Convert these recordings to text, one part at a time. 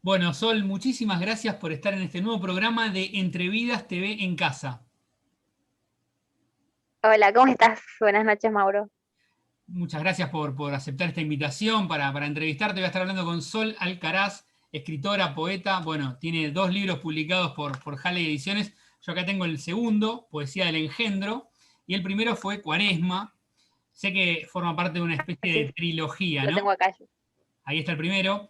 Bueno, Sol, muchísimas gracias por estar en este nuevo programa de Entrevidas TV en Casa. Hola, ¿cómo estás? Buenas noches, Mauro. Muchas gracias por aceptar esta invitación para entrevistarte. Voy a estar hablando con Sol Alcaraz, escritora, poeta. Bueno, tiene dos libros publicados por Halley Ediciones. Yo acá tengo el segundo, Poesía del Engendro, y el primero fue Cuaresma. Sé que forma parte de una especie Sí, de trilogía, lo ¿no? tengo acá. Ahí está el primero.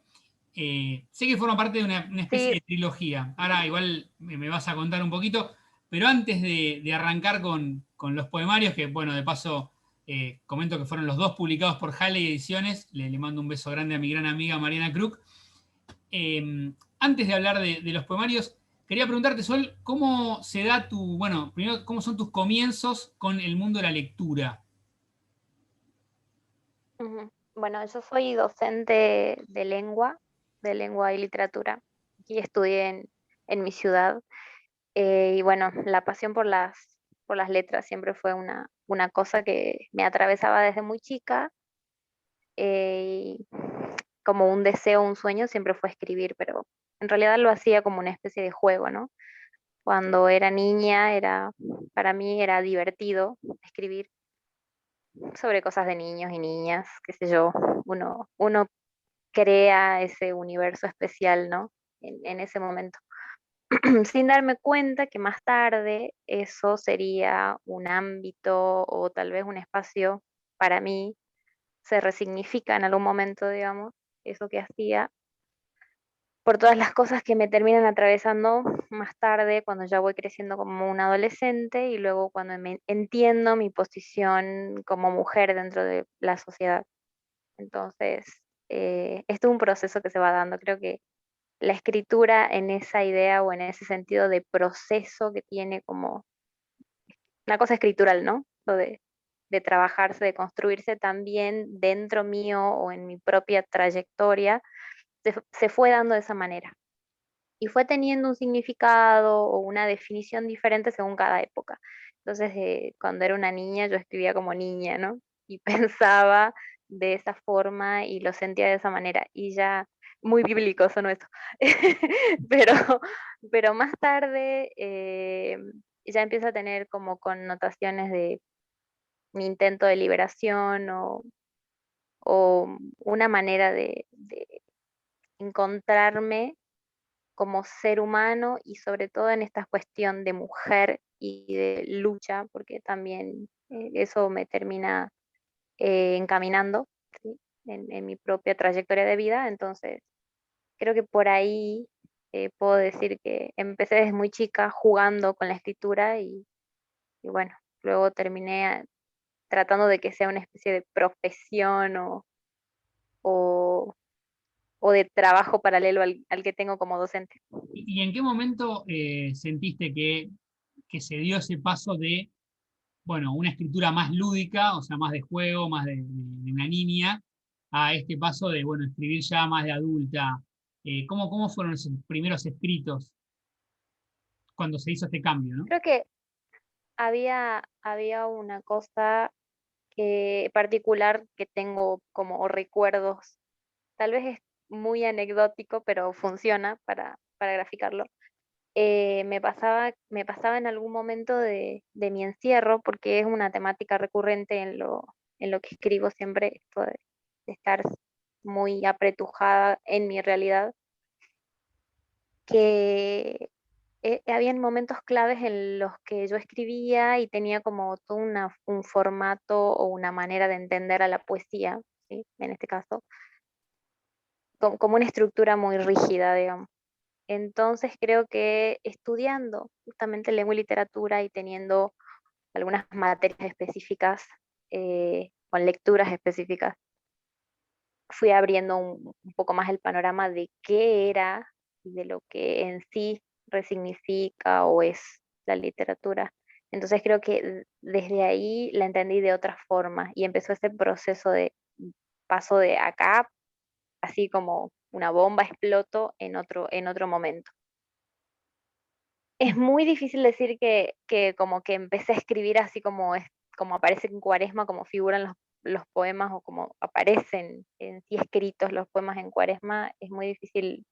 Sé que forma parte de una especie Sí, de trilogía. Ahora igual me vas a contar un poquito, pero antes de arrancar con los poemarios, que bueno, de paso comento que fueron los dos publicados por Halley Ediciones, le mando un beso grande a mi gran amiga Mariana Krug. Antes de hablar de los poemarios, quería preguntarte, Sol, ¿cómo se da bueno, primero, cómo son tus comienzos con el mundo de la lectura? ujú. Bueno, yo soy docente de lengua y literatura, y estudié en mi ciudad. Y bueno, la pasión por las letras siempre fue una cosa que me atravesaba desde muy chica. Y como un deseo, un sueño, siempre fue escribir, pero en realidad lo hacía como una especie de juego, ¿no? Cuando era niña, para mí era divertido escribir sobre cosas de niños y niñas, qué sé yo, uno crea ese universo especial, ¿no? En ese momento, sin darme cuenta que más tarde eso sería un ámbito o tal vez un espacio para mí, se resignifica en algún momento, digamos, eso que hacía, por todas las cosas que me terminan atravesando más tarde, cuando ya voy creciendo como un adolescente y luego cuando me entiendo mi posición como mujer dentro de la sociedad. Entonces, esto es un proceso que se va dando. Creo que la escritura en esa idea o en ese sentido de proceso que tiene como una cosa escritural, ¿no? De trabajarse, de construirse también dentro mío o en mi propia trayectoria, se fue dando de esa manera. Y fue teniendo un significado o una definición diferente según cada época. Entonces, cuando era una niña, yo escribía como niña, ¿no? Y pensaba de esa forma y lo sentía de esa manera. Y ya, muy bíblico sonó esto. Pero, pero más tarde ya empieza a tener como connotaciones de mi intento de liberación o una manera de encontrarme como ser humano y sobre todo en esta cuestión de mujer y de lucha, porque también eso me termina encaminando, ¿sí? En mi propia trayectoria de vida. Entonces, creo que por ahí puedo decir que empecé desde muy chica jugando con la escritura y bueno, luego terminé tratando de que sea una especie de profesión o, o de trabajo paralelo al que tengo como docente. ¿Y en qué momento sentiste que se dio ese paso de bueno, una escritura más lúdica, o sea, más de juego, más de una niña, a este paso de, bueno, escribir ya más de adulta? ¿Cómo fueron esos primeros escritos cuando se hizo este cambio, ¿no? Creo que había una cosa particular que tengo como recuerdos, tal vez es muy anecdótico, pero funciona para graficarlo. Me pasaba en algún momento de mi encierro, porque es una temática recurrente en lo que escribo siempre, esto de estar muy apretujada en mi realidad, que habían momentos claves en los que yo escribía y tenía como todo un formato o una manera de entender a la poesía, ¿sí? En este caso, como una estructura muy rígida, digamos. Entonces creo que estudiando justamente lengua y literatura y teniendo algunas materias específicas, con lecturas específicas, fui abriendo un poco más el panorama de qué era y de lo que en sí resignifica o es la literatura. Entonces creo que desde ahí la entendí de otra forma y empezó ese proceso de paso de acá, así como una bomba explotó en otro momento. Es Y, muy difícil decir que como que empecé a escribir así como, como aparece en Cuaresma, como figuran los poemas o como aparecen en sí escritos los poemas en Cuaresma. Es muy difícil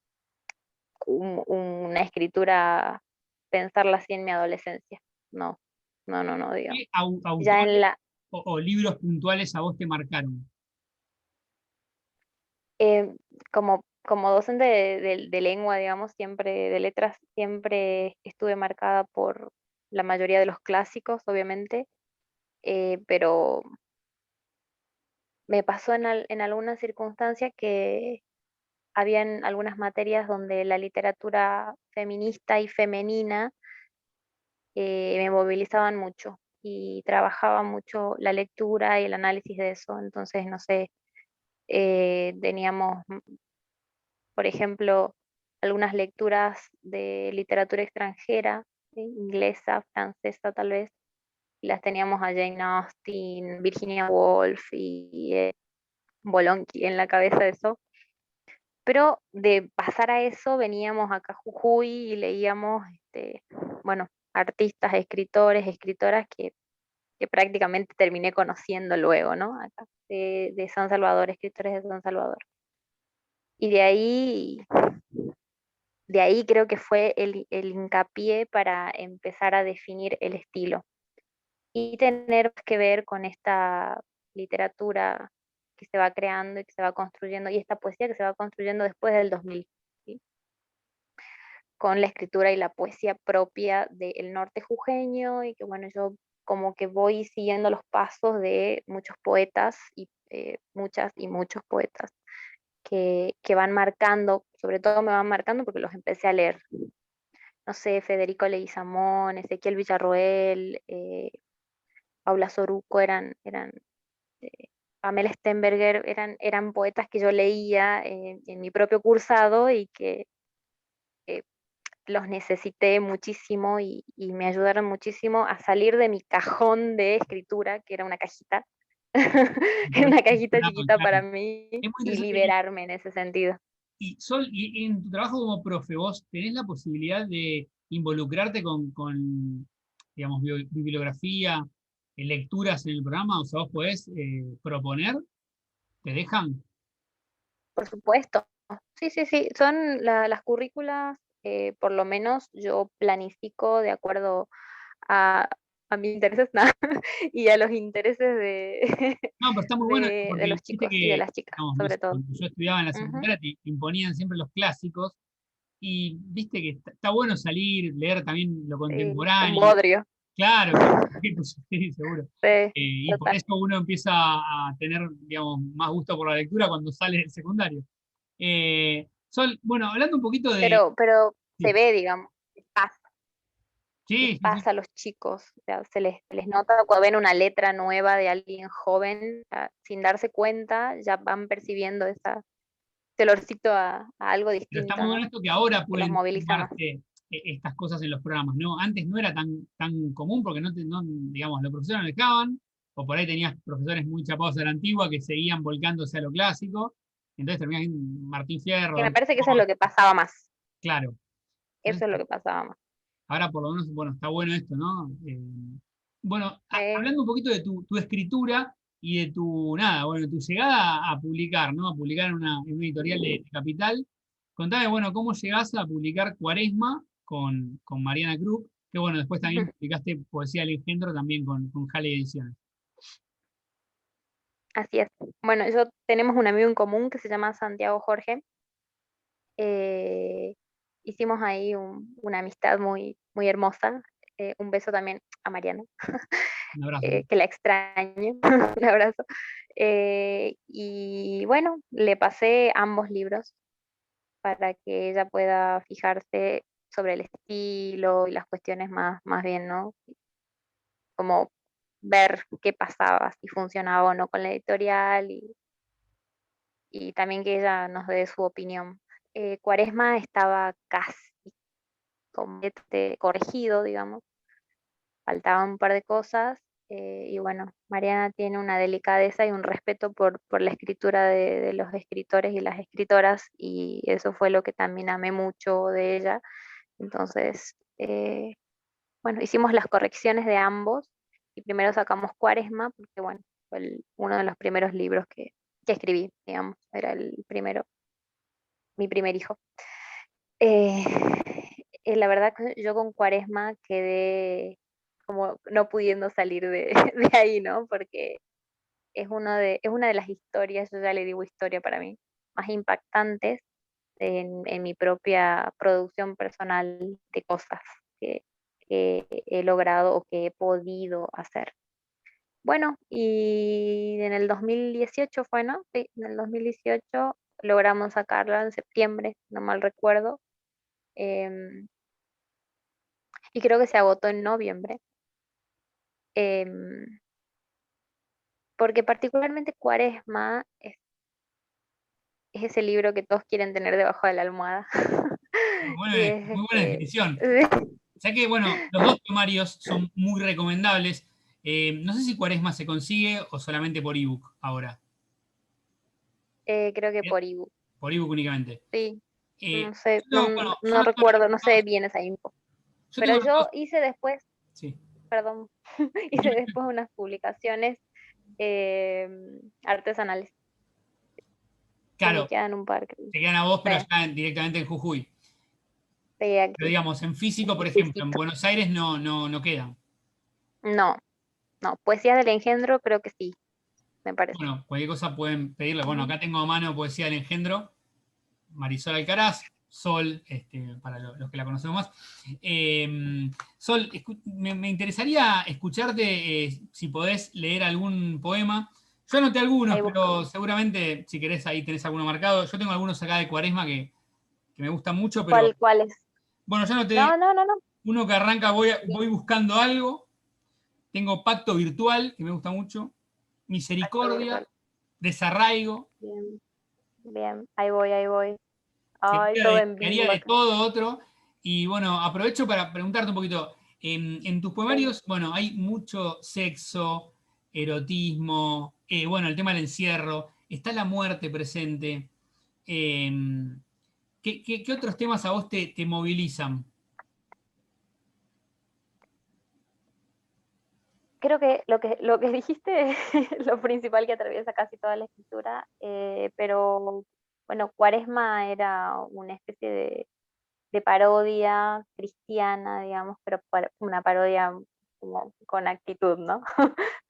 una escritura, pensarla así en mi adolescencia. No, no, no, no, digamos. ¿Qué Ya en autores la, o libros puntuales a vos te marcaron? eh, como docente de lengua, digamos, siempre, de letras, siempre estuve marcada por la mayoría de los clásicos, obviamente, pero me pasó en alguna circunstancia que habían algunas materias donde la literatura feminista y femenina me movilizaban mucho y trabajaba mucho la lectura y el análisis de eso. Entonces, no sé, teníamos, por ejemplo, algunas lecturas de literatura extranjera, ¿sí? Inglesa, francesa tal vez, y las teníamos a Jane Austen, Virginia Woolf y Bolonqui en la cabeza de eso. Pero de pasar a eso, veníamos acá a Jujuy y leíamos, bueno, artistas, escritores, escritoras que prácticamente terminé conociendo luego, ¿no? Acá, de San Salvador, escritores de San Salvador. Y de ahí creo que fue el hincapié para empezar a definir el estilo y tener que ver con esta literatura que se va creando y que se va construyendo, y esta poesía que se va construyendo después del 2000, ¿sí? Con la escritura y la poesía propia del norte jujeño, y que bueno, yo como que voy siguiendo los pasos de muchos poetas y muchas y muchos poetas que van marcando, sobre todo me van marcando porque los empecé a leer. No sé, Federico Leguizamón, Ezequiel Villarroel, Paula Soruco Pamela Stenberger, eran poetas que yo leía en mi propio cursado y que eh, los necesité muchísimo y me ayudaron muchísimo a salir de mi cajón de escritura, que era una cajita, era una cajita chiquita Claro. para mí, Es muy y interesante. liberarme en ese sentido. Y Sol, y en tu trabajo como profe, ¿vos tenés la posibilidad de involucrarte con, digamos, bibliografía, lecturas en el programa? O sea, vos podés proponer, ¿te dejan? Por supuesto. Sí, sí, sí. Son las currículas, por lo menos yo planifico de acuerdo a, a mis intereses, nada, y a los intereses No, pero está muy bueno esto de porque los viste chicos y de que, las chicas, digamos, no sobre sé, todo. cuando yo estudiaba en la Ujú. secundaria te imponían siempre los clásicos y viste que está bueno salir, leer también lo Sí, un contemporáneo. bodrio. Claro, claro, sí, pues, sí, seguro. Sí, Y por total. eso uno empieza a tener, digamos, más gusto por la lectura cuando sale del secundario. Sol, bueno, hablando un poquito de... Pero se Sí, ve, digamos, les sí, sí, sí, pasa a los chicos, o sea, se les nota cuando ven una letra nueva de alguien joven, o sea, sin darse cuenta, ya van percibiendo ese olorcito a algo pero está distinto, muy bueno ¿no? esto que ahora Que los pueden moviliza más. sumarse estas cosas en los programas, ¿no? Antes no era tan común porque digamos, los profesores no dejaban, o por ahí tenías profesores muy chapados a la antigua que seguían volcándose a lo clásico, entonces terminás en Martín Fierro, Que me Don parece que eso es Quijote, lo que pasaba más. claro. Eso es lo Entonces, que pasaba más. ahora por lo menos, bueno, está bueno esto, ¿no? Bueno, Eh, hablando un poquito de tu escritura y de tu, nada, bueno, tu llegada a publicar, ¿no? A publicar en una editorial de Capital. Contame, bueno, cómo llegás a publicar Cuaresma con Mariana Cruz, que bueno, después también publicaste Poesía del Engendro también con Halley Ediciones. Así es. Bueno, tenemos un amigo en común que se llama Santiago Jorge. Eh, Hicimos ahí una amistad muy, muy hermosa. Un beso también a Mariana, Un abrazo. que la extraño. Un abrazo. Y bueno, le pasé ambos libros para que ella pueda fijarse sobre el estilo y las cuestiones más bien, ¿no? Como ver qué pasaba, si funcionaba o no con la editorial y también que ella nos dé su opinión. Cuaresma estaba casi completamente corregido, digamos, faltaban un par de cosas, y bueno, Mariana tiene una delicadeza y un respeto por la escritura de los escritores y las escritoras, y eso fue lo que también amé mucho de ella. Entonces, bueno, hicimos las correcciones de ambos y primero sacamos Cuaresma, porque bueno, fue uno de los primeros libros que escribí, digamos, era el primero, mi primer hijo. Eh, la verdad que yo con Cuaresma quedé como no pudiendo salir de, de ahí, ¿no? Porque es una de las historias, yo ya le digo historia para mí, más impactantes en mi propia producción personal de cosas que, que he logrado o que he podido hacer. Bueno, y en el 2018 fue, ¿no? Sí, en el 2018 logramos sacarla en septiembre, no mal recuerdo. em, y creo que se agotó en noviembre. em, Porque particularmente Cuaresma es ese libro que todos quieren tener debajo de la almohada. Y es Muy buena definición. sí, Ya que, bueno, los dos temarios son muy recomendables. No sé si Cuaresma se consigue o solamente por ebook ahora. creo que Eh, por ebook, Por ebook únicamente. sí. Eh, No sé, yo no, bueno, yo no no tengo recuerdo, no sé anotados. bien esa info. Yo tengo Pero yo anotados. hice después, Sí. perdón, hice después unas publicaciones eh, artesanales, que me Claro, quedan un par, creo. te quedan a vos, pero Sí, ya directamente en Jujuy. sí, Pero aquí, digamos, en físico, por ejemplo, en físico. Buenos Aires no quedan. No, no, Poesía del Engendro creo que sí, me parece. Bueno, cualquier cosa pueden pedirle. Bueno, Ujú. acá tengo a mano Poesía del Engendro, Marisol Alcaraz, Sol, para los que la conocemos más. Sol, me interesaría escucharte si podés leer algún poema. Yo anoté algunos, Ahí pero buscamos. seguramente si querés ahí tenés alguno marcado. Yo tengo algunos acá de Cuaresma que me gustan mucho, pero ¿Cuál es? bueno, yo anoté No, no, no, no. uno que arranca Bien, voy buscando algo. Tengo Pacto Virtual, que me gusta mucho. acto Misericordia, virtual. Desarraigo. Bien, bien, ahí voy, ahí voy. Ay, todo en Que haría vivo de acá. todo otro. Y bueno, aprovecho para preguntarte un poquito. En tus Sí. poemarios, bueno, hay mucho sexo, erotismo, bueno, el tema del encierro, está la muerte presente. Eh, qué otros temas a vos te movilizan? Creo que lo que dijiste es lo principal que atraviesa casi toda la escritura, pero bueno, Cuaresma era una especie de parodia cristiana, digamos, pero una parodia como con actitud, ¿no?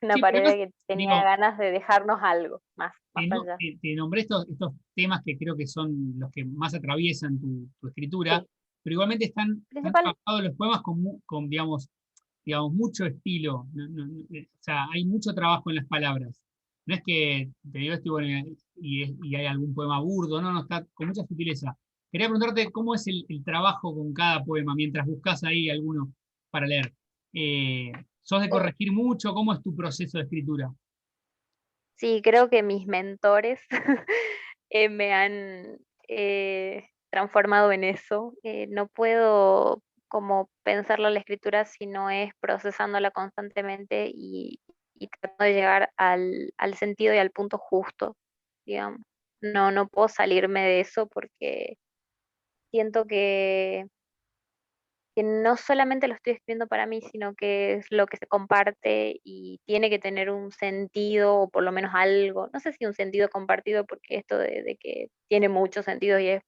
Una Sí, pero parodia además, que tenía digo, ganas de dejarnos algo más, más allá. te nombré estos temas que creo que son los que más atraviesan tu escritura, Sí, pero igualmente están principal, trabajados los poemas con, digamos, mucho estilo. O sea, hay mucho trabajo en las palabras. No es que te digo esto y, bueno, y hay algún poema burdo, no, está con mucha sutileza. Quería preguntarte cómo es el trabajo con cada poema mientras buscas ahí alguno para leer. ¿Sos de eh, corregir mucho? ¿Cómo es tu proceso de escritura? sí, creo que mis mentores me han transformado en eso. No puedo como pensarlo la escritura si no es procesándola constantemente y tratando de llegar al sentido y al punto justo, digamos. No, no puedo salirme de eso porque siento que no solamente lo estoy escribiendo para mí, sino que es lo que se comparte y tiene que tener un sentido o por lo menos algo, no sé si un sentido compartido, porque esto de que tiene muchos sentidos y es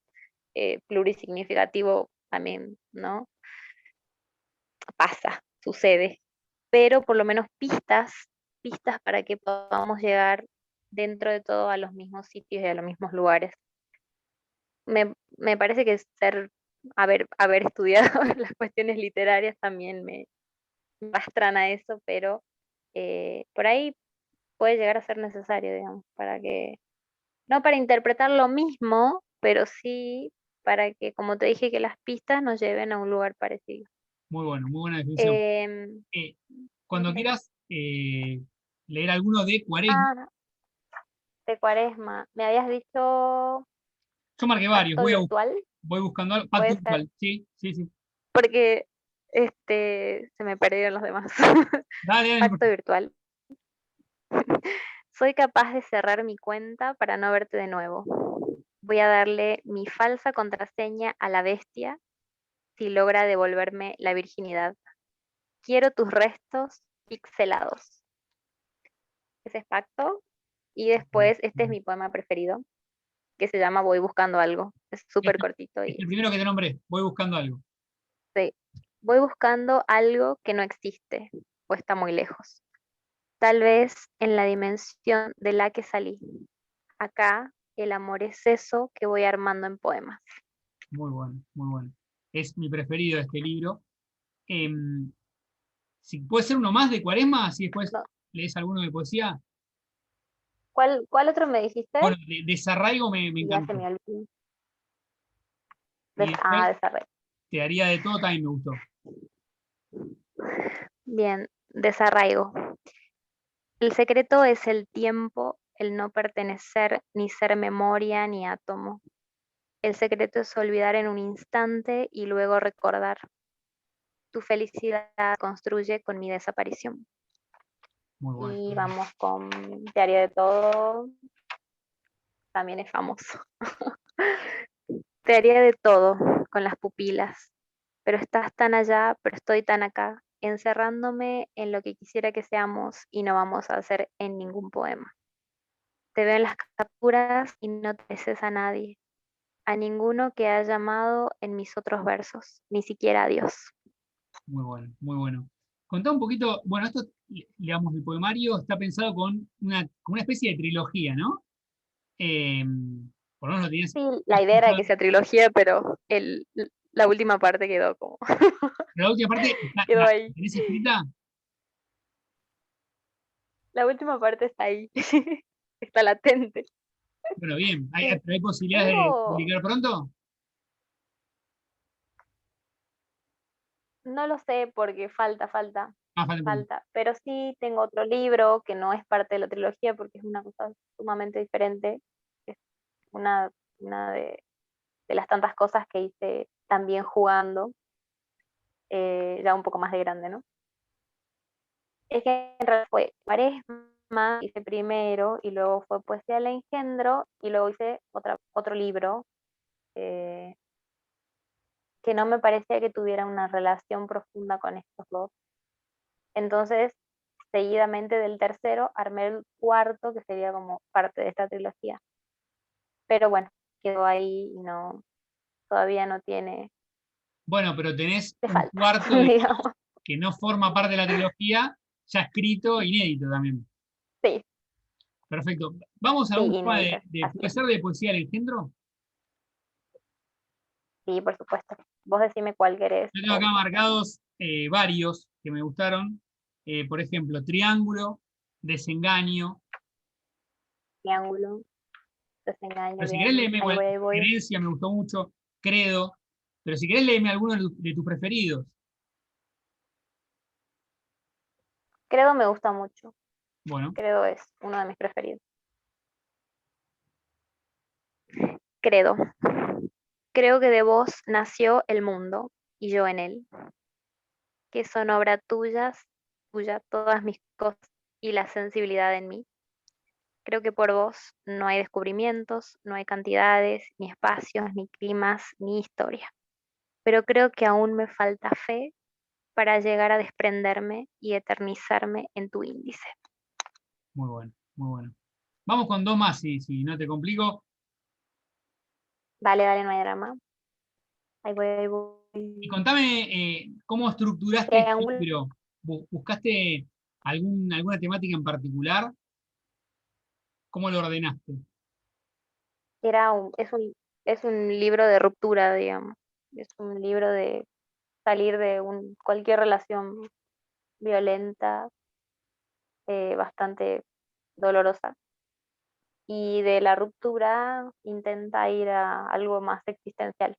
plurisignificativo también, ¿no? Pasa, sucede, pero por lo menos pistas, pistas para que podamos llegar dentro de todo a los mismos sitios y a los mismos lugares. Me parece que haber estudiado las cuestiones literarias también me arrastran a eso, pero por ahí puede llegar a ser necesario, digamos, para que, no para interpretar lo mismo, pero sí para que, como te dije, que las pistas nos lleven a un lugar parecido. Muy bueno, muy buena definición. Em, Eh, cuando Bien. quieras leer alguno de Cuaresma, Ah, de Cuaresma, me habías dicho yo marqué varios, pacto virtual, voy buscando algo. Pacto puede ser, Virtual, sí, sí, sí. porque se me perdieron los demás. Dale, dale, no Pacto importa. virtual. Soy capaz de cerrar mi cuenta para no verte de nuevo. Voy a darle mi falsa contraseña a la bestia si logra devolverme la virginidad. Quiero tus restos pixelados. Ese es pacto. Y después, este es mi poema preferido, que se llama Voy buscando algo. Es súper Este cortito es y el primero que te nombré. Voy buscando algo. sí. Voy buscando algo que no existe o está muy lejos. Tal vez en la dimensión de la que salí. Acá el amor es eso que voy armando en poemas. Muy bueno, muy bueno. Es mi preferido de este libro. Em, si puede ser uno más de Cuaresma, si después No, lees alguno de poesía. ¿cuál otro me dijiste? Bueno, Desarraigo me Ya se encantó. me olvidó. Y después Desarrollo. Te haría de todo, también me gustó. Bien, desarraigo. El secreto es el tiempo, el no pertenecer, ni ser memoria, ni átomo. El secreto es olvidar en un instante y luego recordar. Tu felicidad construye con mi desaparición. Muy bueno. Y vamos con Diario de Todo, también es famoso. Te haría de todo con las pupilas, pero estás tan allá, pero estoy tan acá, encerrándome en lo que quisiera que seamos y no vamos a hacer en ningún poema. Te veo en las capturas y no te pareces a nadie, a ninguno que haya amado en mis otros versos, ni siquiera a Dios. Muy bueno, muy bueno. Contá un poquito, bueno, esto, digamos, el poemario está pensado con una especie de trilogía, ¿no? Eh, por lo menos lo tienes Sí, la idea era estructurado. que sea trilogía, pero la última parte quedó como, Pero la última parte, quedó ¿la ahí. tenés escrita? La última parte está ahí, está latente. Bueno, bien. Sí, ¿Hay posibilidades de tengo, publicar pronto? no lo sé porque falta, Ah, falta un poquito. falta, pero sí tengo otro libro que no es parte de la trilogía porque es una cosa sumamente diferente. Es una, una de las tantas cosas que hice también jugando, ya un poco más de grande, ¿no? Es que en realidad fue Cuaresma, hice primero, y luego fue Poesía del Engendro, y luego hice otro libro eh, que no me parecía que tuviera una relación profunda con estos dos. Entonces, seguidamente del tercero, armé el cuarto, que sería como parte de esta trilogía. Pero bueno, quedó ahí y no, todavía no tiene, Bueno, pero tenés le un falta, cuarto, digamos, digamos. que no forma parte de la trilogía, ya escrito, inédito también. Sí, Perfecto. Vamos a sí, algún tema inéditas, así puede es. ser de poesía del engendro. Sí, por supuesto. Vos decime cuál querés. Yo tengo acá marcados varios que me gustaron. Por ejemplo, Triángulo, Desengaño. Triángulo, Pero desengaño, si querés, bien. léeme, Ahí bueno, voy, ahí voy. Herencia me gustó mucho, Credo. Pero si querés, léeme alguno de tus preferidos. Credo me gusta mucho. Bueno, Credo es uno de mis preferidos. Credo. Creo que de vos nació el mundo y yo en él, que son obra tuya todas mis cosas y la sensibilidad en mí. Creo que por vos no hay descubrimientos, no hay cantidades, ni espacios, ni climas, ni historia. Pero creo que aún me falta fe para llegar a desprenderme y eternizarme en tu índice. muy bueno, muy bueno. Vamos con dos más, si no te complico. Dale, dale, no hay drama. Ahí voy, ahí Y voy. contame cómo estructuraste este Triángulo. libro. ¿Buscaste alguna temática en particular? ¿Cómo lo ordenaste? Es un libro de ruptura, digamos. Es un libro de salir de cualquier relación violenta, bastante dolorosa. Y de la ruptura intenta ir a algo más existencial.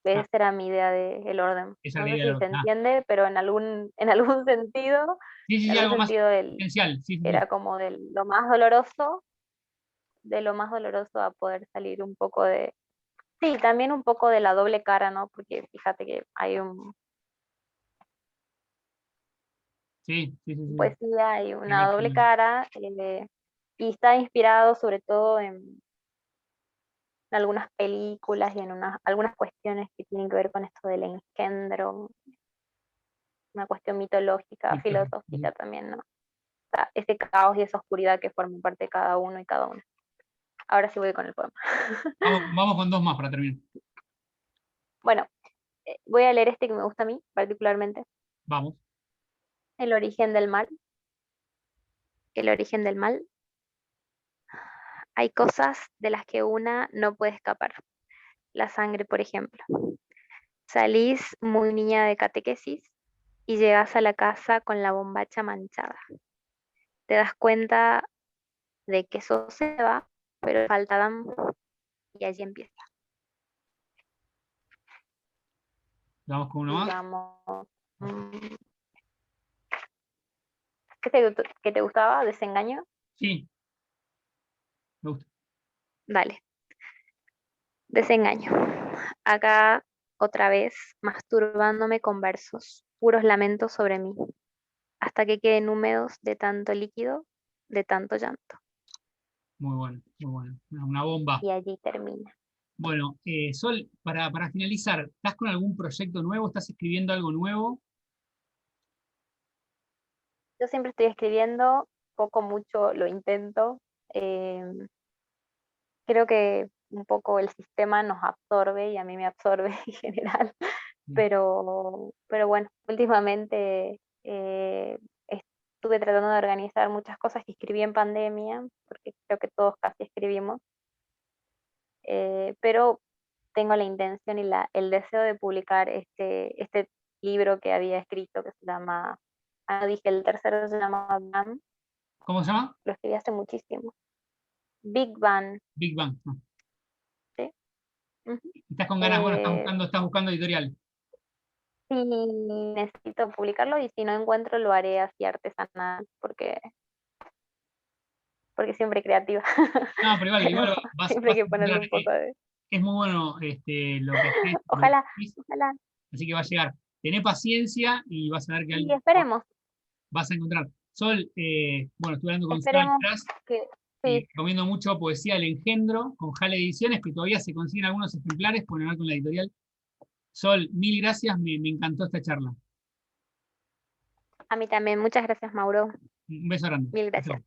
Ah, Esa era mi idea del orden. esa No la sé idea si se Ah, entiende, pero en algún sentido, sí, sí, en sí, algún algo más sentido esencial. Sí, sí, sí. era como lo más doloroso, de lo más doloroso a poder salir un poco de. Sí, también un poco de la doble cara, ¿no? Porque fíjate que hay Sí, sí, sí, sí. poesía, hay Me una meto doble en- cara, y está inspirado sobre todo en algunas películas y en algunas cuestiones que tienen que ver con esto del engendro, una cuestión mitológica, Sí. filosófica también, ¿no? O sea, ese caos y esa oscuridad que forman parte de cada uno y cada una. ahora sí voy con el poema. Vamos con dos más para terminar. Bueno, voy a leer este que me gusta a mí particularmente. Vamos. El origen del mal. El origen del mal. Hay cosas de las que una no puede escapar. La sangre, por ejemplo. Salís muy niña de catequesis y llegas a la casa con la bombacha manchada. Te das cuenta de que eso se va, pero falta Adam y allí empieza. Vamos con uno Y más. vamos. mm, ¿Qué te gustaba? ¿Desengaño? Sí, me gusta. Dale. Desengaño. Acá otra vez, masturbándome con versos, puros lamentos sobre mí, hasta que queden húmedos de tanto líquido, de tanto llanto. Muy bueno, muy bueno. Una bomba. Y allí termina. Bueno, Sol, para finalizar, ¿estás con algún proyecto nuevo? ¿Estás escribiendo algo nuevo? Yo siempre estoy escribiendo, poco, mucho lo intento. eh, Creo que un poco el sistema nos absorbe y a mí me absorbe en general, Sí. pero bueno, últimamente estuve tratando de organizar muchas cosas que escribí en pandemia, porque creo que todos casi escribimos, pero tengo la intención y el deseo de publicar este libro que había escrito que se llama, no dije, el tercero se llama Bang, ¿Cómo se llama? lo escribí hace muchísimo. Big Bang, Big Bang. Ah. ¿sí? Ujú. Estás con ganas, bueno, Eh, estás buscando editorial. Si necesito publicarlo y si no encuentro lo haré así artesanal porque siempre creativa. No, pero Pero igual siempre hay vas que a ponerle encontrar. un poco de... Es muy bueno lo que estés, Ojalá, ojalá. así que va a llegar. Tené paciencia y vas a ver que Y algo esperemos, vas a encontrar. Sol, bueno, estuve hablando con Seba esperemos Gras, que sí. recomiendo mucho Poesía del Engendro con Jale Ediciones, que todavía se consiguen algunos ejemplares, pueden hablar con la editorial. Sol, mil gracias, me encantó esta charla. A mí también. Muchas gracias, Mauro. Un beso grande. Mil Chau, gracias. chau.